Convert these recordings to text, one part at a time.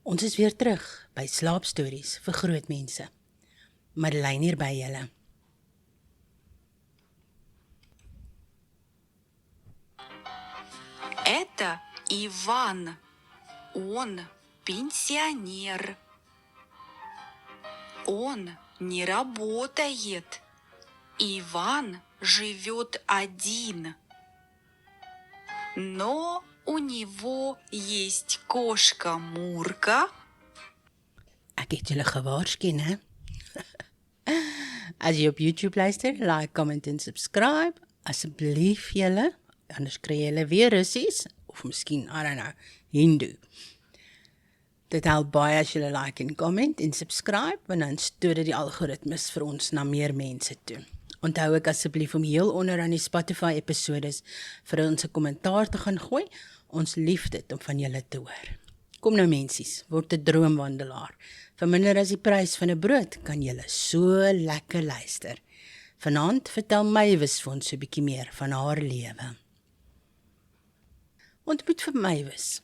Ons is weer terug by Slaapstories vir groot mense. Madeleine hier by julle. Это Иван. Он пенсионер. Он не работает. Иван живет один. Но у него есть кошка Мурка. Ek het julle gewaarsku, né? As jy op YouTube luister, like, comment en subscribe. Asseblief julle, anders kry julle weer Russies, of miskien, I don't know, Hindu. Dit help baie as julle like en comment en subscribe, want dan stoot dit die algoritmes vir ons na meer mense toe. Onthou ek asseblief om heel onder aan die Spotify episodes vir ons 'n kommentaar te gaan gooi. Ons lief dit om van julle te hoor. Kom nou mensies, word 'n droomwandelaar. Vir minder as die prys van 'n brood kan julle so lekker luister. Vanaand vertel Mavis vir ons so 'n bietjie meer van haar lewe. Ontmoet vir Mavis.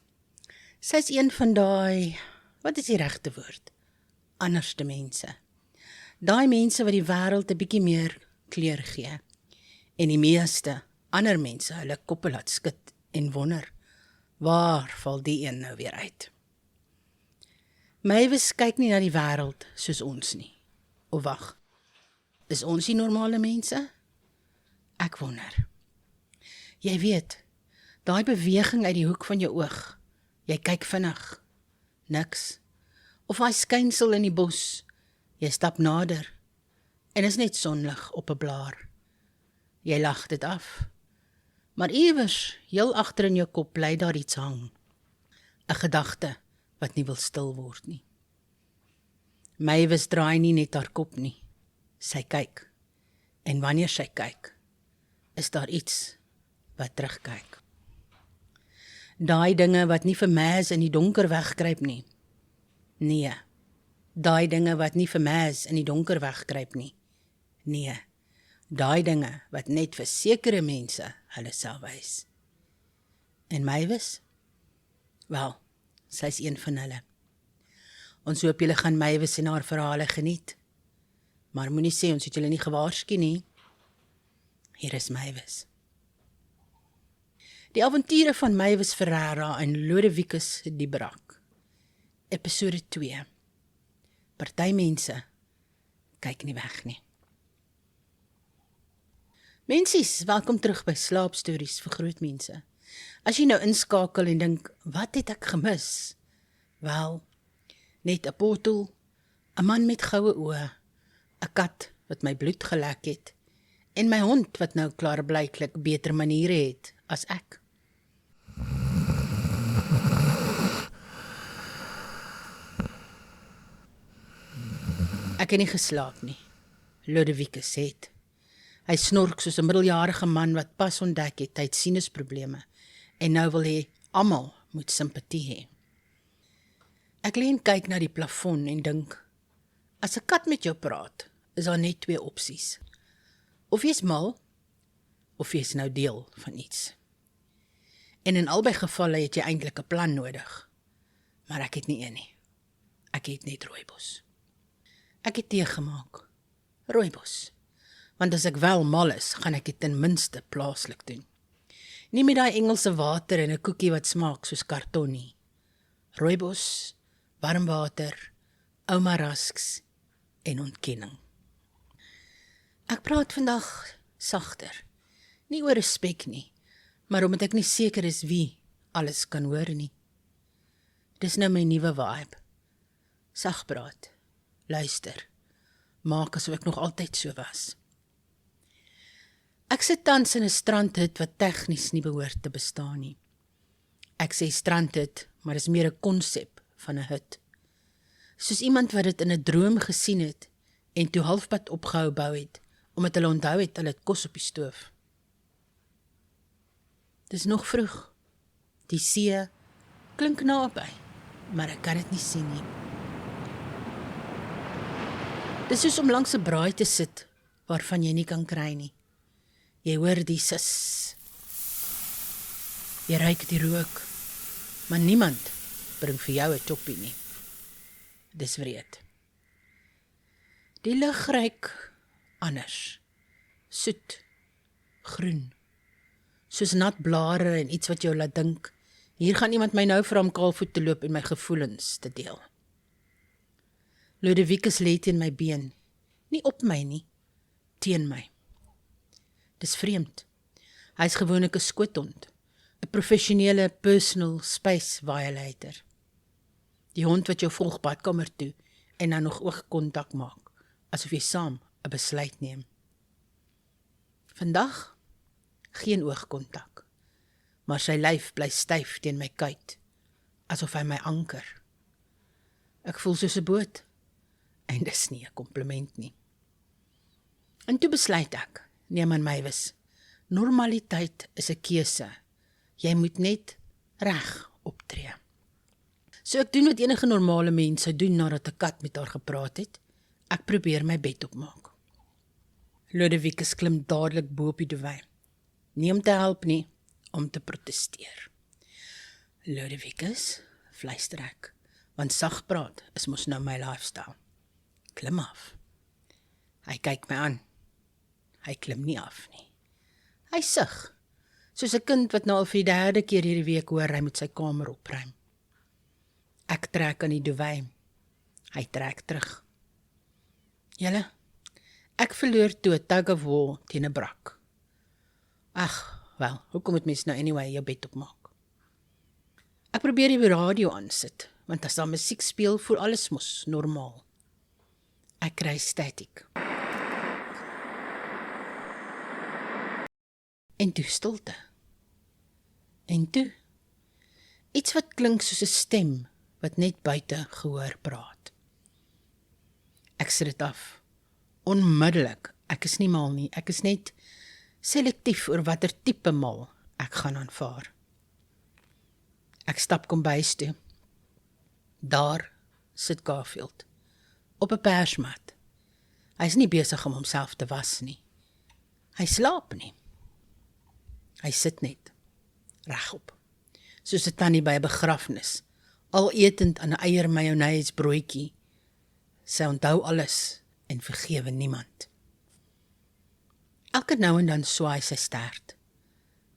Sy is een van daai, wat is die regte woord? Anderste mense. Daai mense wat die wêreld 'n bietjie meer kleur gee. En die meeste ander mense hulle koppe laat skud en wonder, waar val die een nou weer uit? Mavis kyk nie na die wêreld soos ons nie. Of wag, is ons nie normale mense? Ek wonder. Jy weet, daai beweging uit die hoek van jou oog, jy kyk vinnig, niks. Of hy skynsel in die bos, jy stap nader, en is net sonlig op 'n blaar. Jy lag dit af. Maar iewers, heel agter in jou kop bly daar iets hang. 'n Gedagte wat nie wil stil word nie. Mavis draai nie net haar kop nie. Sy kyk. En wanneer sy kyk, is daar iets wat terugkyk. Daai dinge wat nie vir Maz in die donker wegkruip nie. Nee. Daai dinge wat nie vir Maz in die donker wegkruip nie. Nee. Daai dinge wat net vir sekere mense hulle sal wys. En Mavis? Wel, sy is een van hulle. Ons hoop julle gaan Mavis en haar verhale geniet. Maar moenie sê ons het julle nie gewaarsku nie. Hier is Mavis. Die avonture van Mavis Ferreira en Lodewicus die Brak. Episode 2. Party mense kyk nie weg nie. Mensies, welkom terug by Slaapstories vir groot mense. As jy nou inskakel en dink, wat het ek gemis? Wel, net 'n bottel, 'n man met goue oë, 'n kat wat my bloed gelek het, en my hond wat nou klaarblyklik beter maniere het as ek. Ek het nie geslaap nie, Lodewicus het. Hy snork soos 'n middeljarige man wat pas ontdek het, hy het sinusprobleme, en nou wil hy almal moet simpatie hê. Ek lê en kyk na die plafon en dink, as 'n kat met jou praat, is daar net 2 opsies. Of jy is mal, of jy is nou deel van iets. En in albei gevalle het jy eintlik 'n plan nodig. Maar ek het nie een nie. Ek het net rooibos. Ek het tee gemaak. Rooibos. Want as ek wel mal is, gaan ek dit ten minste plaaslik doen. Nie met daai Engelse water en 'n koekie wat smaak soos karton nie. Rooibos, warm water, ouma rasks en ontkenning. Ek praat vandag sagter. Nie oor respek nie, maar omdat ek nie seker is wie alles kan hoor nie. Dis nou my nuwe vibe. Sag praat, luister, maak asof ek nog altyd so was. Ek sit tans in 'n strandhut wat tegnies nie behoort te bestaan nie. Ek sê strandhut, maar is meer 'n konsep van 'n hut. Soos iemand wat dit in 'n droom gesien het en toe halfpad opgehou bou het, omdat hulle onthou het hulle het kos op die stoof. Dis nog vroeg. Die see klink naby, maar ek kan dit nie sien nie. Dis soos om langs 'n braai te sit, waarvan jy nie kan kry nie. Jy hoor die sis. Jy ruik die rook, maar niemand bring vir jou 'n toppie nie. dis wreed. Die lug ruik anders, soet, groen, soos nat blare en iets wat jou laat dink, hier gaan iemand my nou vra om kaalvoet te loop en my gevoelens te deel. Ludovicus lê teen my been, nie op my nie, teen my. Dis vreemd. Hy is gewoonlik 'n skoothond, 'n professionele personal space violator. Die hond wat jou volg badkamer toe en dan nog oogkontak maak, asof jy saam 'n besluit neem. Vandag geen oogkontak, maar sy lyf bly styf teen my kuit, asof hy my anker. Ek voel soos 'n boot, en dis nie 'n kompliment nie. En toe besluit ek, nee man Mywes, normaliteit is 'n keuse. Jy moet net reg optree. So ek doen wat enige normale mens sou doen nadat 'n kat met haar gepraat het. Ek probeer my bed opmaak. Ludovicus klim dadelik bo op die duvet. Nie om te help nie, om te protesteer. Ludovicus, fluister ek, want sag praat is mos nou my lifestyle. Klim af. Hy kyk my aan. Hy klim nie af nie. Hy sug, soos 'n kind wat nou al vir die 3de keer hierdie week hoor hy moet sy kamer opruim. Ek trek aan die duvet. Hy trek terug. Julle, ek verloor toe 'n tug of war teen 'n brak. Ag, wel, hoekom moet mens nou anyway jou bed opmaak? Ek probeer die radio aansit, want as daar musiek speel, voel alles mos normaal. Ek kry static. En toe stilte. En toe, iets wat klink soos 'n stem, wat net buite gehoor praat. Ek sit dit af. Onmiddellik, ek is nie mal nie, ek is net selektief oor watter tipe mal ek gaan aanvaar. Ek stap kombuis toe. Daar sit Garfield, op 'n persmat. Hy is nie besig om homself te was nie. Hy slaap nie. Hy sit net, regop, soos 'n tannie by 'n begrafnis, al etend aan 'n eier mayonnaise broodjie. Sy onthou alles en vergewe niemand. Elke nou en dan swaai sy stert.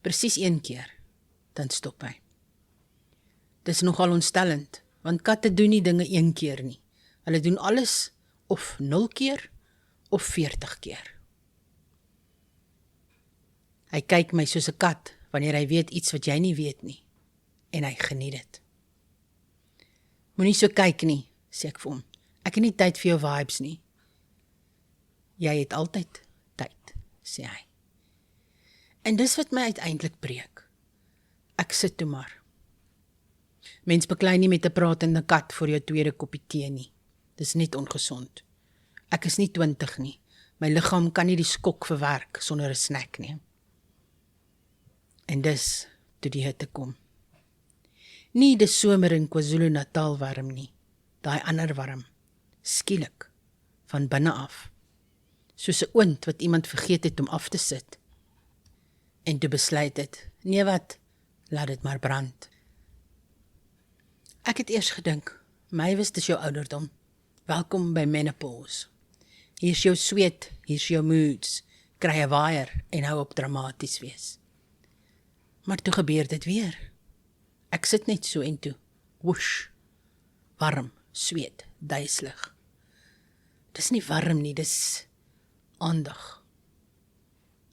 Presies 1 keer, dan stop hy. Dis nogal ontstellend, want katte doen nie dinge 1 keer nie. Hulle doen alles of 0 keer of 40 keer. Hy kyk my soos 'n kat wanneer hy weet iets wat jy nie weet nie, en hy geniet dit. Moenie so kyk nie, sê ek vir hom. Ek het nie tyd vir jou vibes nie. Jy het altyd tyd, sê hy. En dis wat my uiteindelik breek. Ek sit toe maar. Mens beklei nie met 'n pratende kat vir jou tweede koppie tee nie. Dis net ongesond. Ek is nie 20 nie. My liggaam kan nie die skok verwerk sonder 'n snack nie. En dis toe die hitte kom. Nie die somer in KwaZulu-Natal warm nie. Daai ander warm. Skielik, van binne af. Soos 'n oond wat iemand vergeet het om af te sit. En toe besluit het, nee wat, laat dit maar brand. Ek het eers gedink, Mywes, dis jou ouderdom. Welkom by menopause. Hier's jou sweet, hier's jou moods. Kry 'n waier en hou op dramaties wees. Maar toe gebeur dit weer. Ek sit net so en toe, woesh, warm, sweet, duiselig. Dis nie warm nie, dis aandag.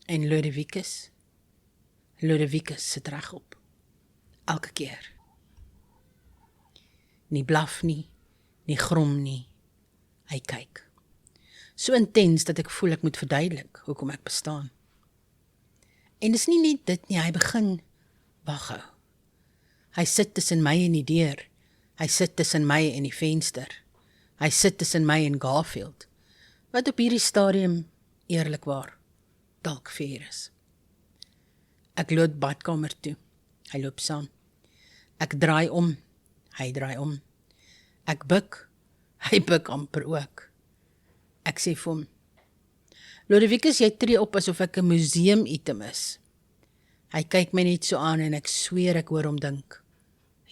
En Ludovicus sit regop. Elke keer. Nie blaf nie, nie grom nie. Hy kyk. So intens dat ek voel ek moet verduidelik hoekom ek bestaan. En dis nie net dit nie, hy begin, wag hou. Hy sit tussen my en die deur. Hy sit tussen my en die venster. Hy sit tussen my en Garfield. Wat op hierdie stadium, eerlikwaar, dalk fair is. Ek loop badkamer toe. Hy loop saam. Ek draai om. Hy draai om. Ek buk. Hy buk amper ook. Ek sê vir hom, Ludovicus, jy tree op asof ek 'n museum-item is. Hy kyk my net so aan en ek sweer ek hoor hom dink,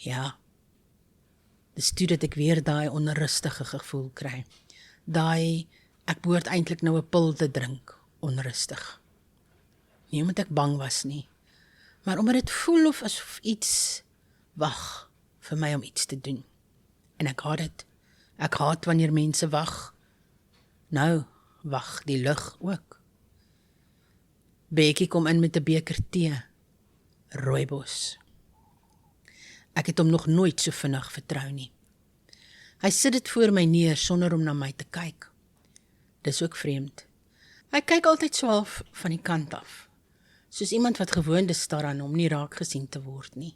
ja. Dis toe dat ek weer daai onrustige gevoel kry. Daai, ek behoort eintlik nou 'n pil te drink, onrustig. Nie omdat ek bang was nie, maar omdat dit voel of asof iets wag vir my om iets te doen. En ek haat dit. Ek haat wanneer mense wag. Nou, wag die lug ook. Becky kom in met 'n beker tee. Rooibos. Ek het hom nog nooit so vinnig vertrou nie. Hy sit dit voor my neer sonder om na my te kyk. Dis ook vreemd. Hy kyk altyd so half van die kant af, soos iemand wat gewoond is daaraan om nie raak gesien te word nie,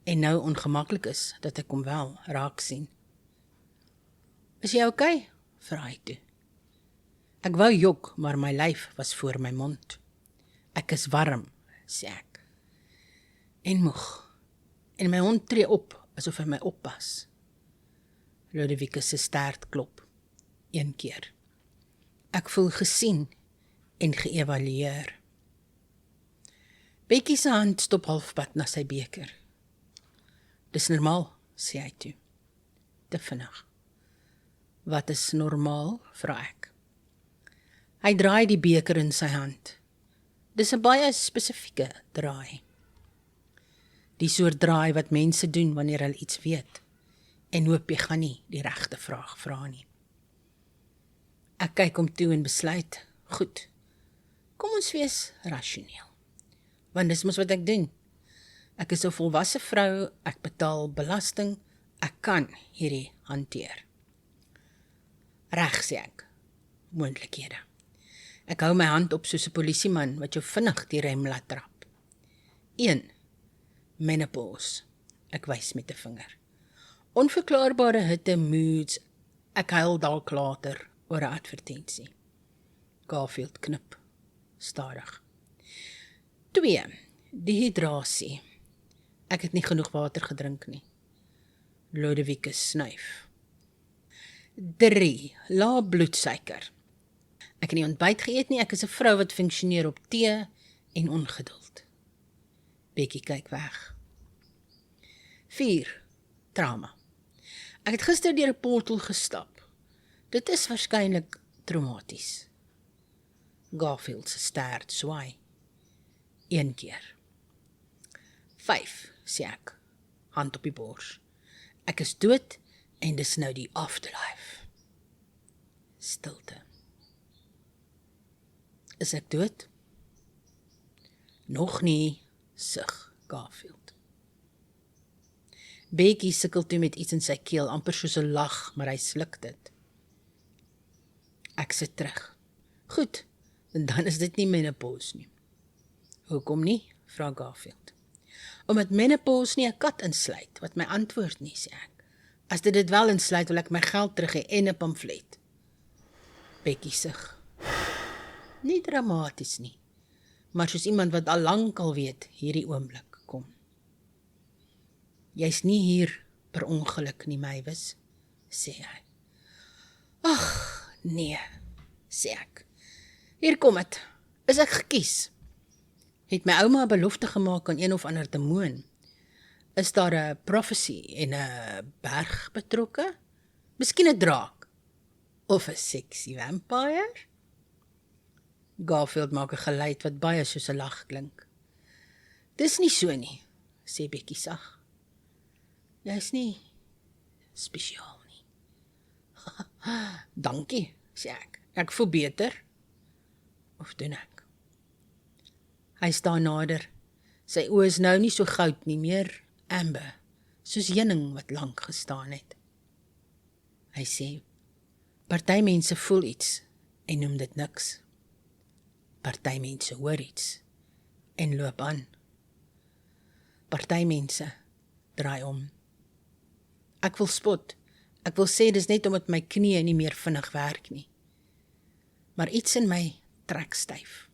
en nou ongemaklik is dat ek hom wel raak sien. Is jy okay? Vra hy toe. Ek wou jok, maar my lyf was voor my mond. Ek is warm, sê ek. En moeg. En my hond tree op, asof hy my oppas. Ludovicus se stert klop. 1 keer. Ek voel gesien en geëvalueer. Becky se hand stop halfpad na sy beker. Dis normaal, sê hy toe. Te vinnig. Wat is normaal, vra ek. Hy draai die beker in sy hand. Dis 'n baie spesifieke draai. Die soort draai wat mense doen wanneer hulle iets weet, en hoop jy gaan nie die regte vraag vra nie. Ek kyk hom toe en besluit, goed, kom ons wees rasioneel. Want dis mos wat ek doen. Ek is 'n volwasse vrou, ek betaal belasting, ek kan hierdie hanteer. Reg, sê ek, moontlikhede. Ek hou my hand op soos 'n polisieman wat jou vinnig die rem laat trap. 1. Menopause. Ek wys met 'n vinger. Onverklaarbare hitte, moods, ek huil dalk later oor 'n advertensie. Garfield knip, stadig. 2. Dehydrasie. Ek het nie genoeg water gedrink nie. Ludovicus snuif. 3. Lae bloedsuiker. Ek het nie ontbyt geëet nie, ek is 'n vrou wat funksioneer op tee en ongeduld. Becky kyk weg. 4. Trauma. Ek het gister deur 'n portal gestap. Dit is waarskynlik traumaties. Garfield se stert swaai. 1 keer. 5, sê ek, hand op die bors. Ek is dood en dis nou die afterlife. Stilte. Is ek dood? Nog nie, sug Garfield. Becky sukkel toe met iets in sy keel, amper soos 'n lag, maar hy sluk dit. Ek sit terug. Goed, en dan is dit nie menopause nie. Hoekom nie? Vra Garfield. Omdat menopause nie 'n kat insluit, wat my antwoord nie, sê ek. As dit wel insluit, wil ek my geld terug hê en 'n pamflet. Becky sug. Nie dramaties nie, maar soos iemand wat al lank al weet, hierdie oomblik kom. Jy's nie hier per ongeluk nie, Mavis, sê hy. Ag, nee, sê ek. Hier kom het. Is ek gekies? Het my ouma 'n belofte gemaak aan een of ander demoon? Is daar 'n prophecy en 'n berg betrokke? Miskien 'n draak? Of 'n sexy vampire? Garfield maak 'n geluid wat baie soos 'n lag klink. Dis nie so nie, sê Becky sag. Jy's nie spesiaal nie. Dankie, sê ek. Ek voel beter. Of doen ek? Hy staan nader. Sy oë is nou nie so goud nie, meer amber, soos heuning wat lank gestaan het. Hy sê, party mense voel iets en noem dit niks. Party mense hoor iets en loop aan. Party mense draai om. Ek wil spot. Ek wil sê dis net omdat my knieë nie meer vinnig werk nie. Maar iets in my trek styf.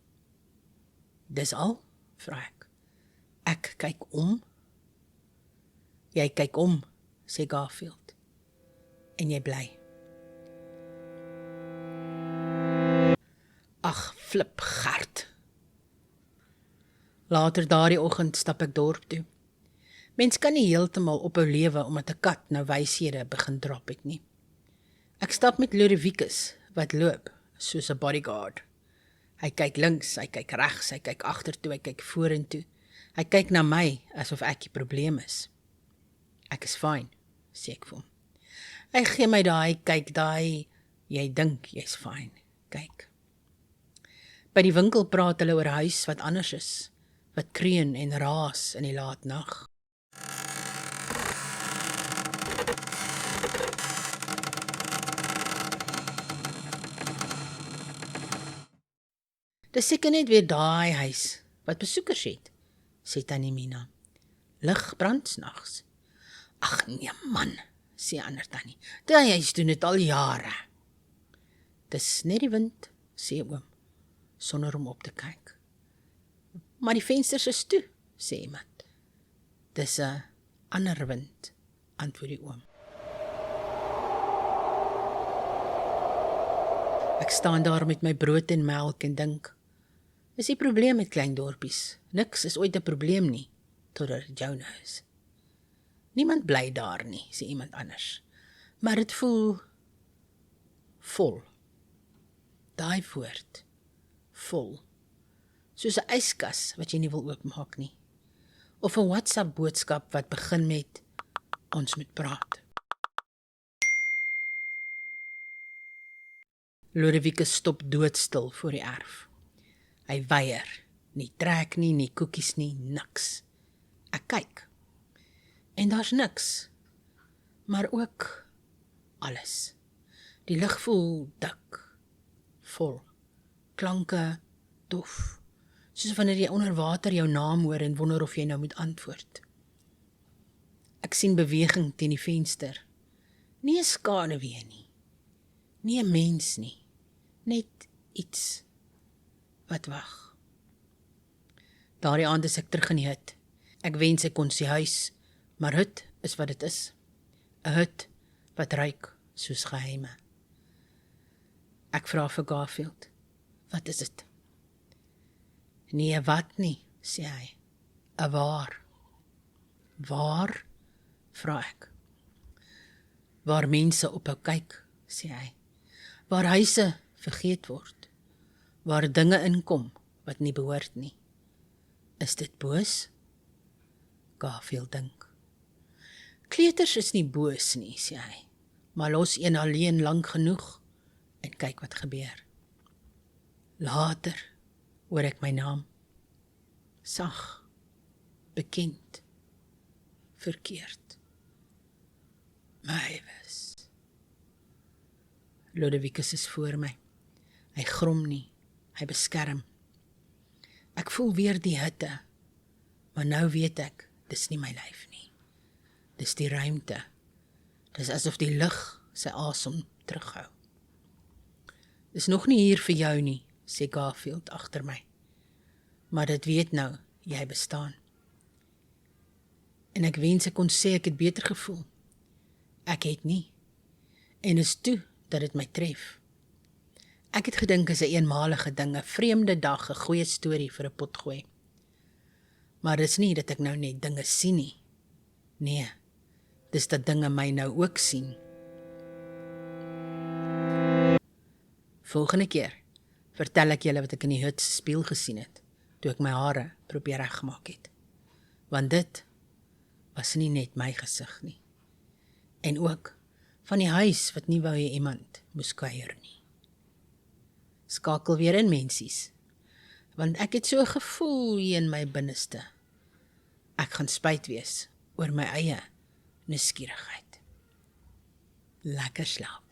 Dis al, vra ek. Ek kyk om. Jy kyk om, sê Garfield. En jy bly. Ag, flip Gert. Later daardie oggend stap ek dorp toe. Mens kan nie heeltemal ophou lewe omdat 'n kat nou wyshede begin drop het nie. Ek stap met Ludovicus wat loop soos 'n bodyguard. Hy kyk links, hy kyk regs, hy kyk agtertoe, hy kyk vorentoe. Hy kyk na my asof ek die probleem is. Ek is fyn, sê ek vir hom. Hy gee my daai kyk, jy dink jy's fyn. Kyk. By die winkel praat hulle oor 'n huis wat anders is, wat kreun en raas in die laat nag. Dis seker net weer daai huis wat besoekers het, sê tannie Mina. Lig brand s'nags. Ag nee man, sê ander tannie. Die huis doen dit al jare. Dis net die wind, sê oom, sonder om op te kyk. Maar die vensters is toe, sê iemand. Dis 'n ander wind, antwoord die oom. Ek staan daar met my brood en melk en dink, is die probleem met klein dorpies. Niks is ooit 'n probleem nie, totdat dit joune is. Niemand bly daar nie, sê iemand anders. Maar dit voel vol. Daai woord, vol. Soos 'n yskas wat jy nie wil oopmaak nie. Of 'n WhatsApp boodskap wat begin met, ons moet praat. Ludovicus stop doodstil voor die erf. Hy weier, nie trek nie koekies nie, niks. Ek kyk. En daar's niks, maar ook alles. Die lug voel dik, vol, klanke dof, soos wanneer jy onder water jou naam hoor en wonder of jy nou moet antwoord. Ek sien beweging teen die venster, nie 'n skaduwee nie 'n mens nie, net iets wat wag. Daardie aand is ek terug in die hut. Ek wens ek kon sien huis, maar hut is wat dit is. 'n Hut wat ruik soos geheime. Ek vra vir Garfield, wat is dit? Nee, wat nie, sê hy. 'n Waar. Waar? Vra ek. Waar mense ophou kyk, sê hy. Waar huise vergeet word. Waar dinge inkom wat nie behoort nie. Is dit boos? Garfield dink. Kleuters is nie boos nie, sê hy, maar los een alleen lank genoeg en kyk wat gebeur. Later hoor ek my naam. Sag, bekend, verkeerd. Mavis. Ludovicus is voor my. Hy grom nie, hy beskerm. Ek voel weer die hitte, maar nou weet ek, dis nie my lyf nie. Dis die ruimte. Dis asof die lug sy asem terughou. Dis nog nie hier vir jou nie, sê Garfield agter my. Maar dit weet nou, jy bestaan. En ek wens ek kon sê ek het beter gevoel. Ek het nie. En is toe dat dit my tref. Ek het gedink is 'n eenmalige ding, 'n vreemde dag, 'n goeie storie vir 'n potgooi. Maar dis nie dat ek nou net dinge sien nie. Nee, dis dat dinge my nou ook sien. Volgende keer vertel ek julle wat ek in die hut se spieël gesien het, toe ek my hare probeer reggemaak het. Want dit was nie net my gesig nie. En ook van die huis wat nie wou hê iemand moes kuier nie. Skakel weer in, mensies, want ek het so gevoel hier in my binneste. Ek gaan spyt wees oor my eie nuuskierigheid. Lekker slaap.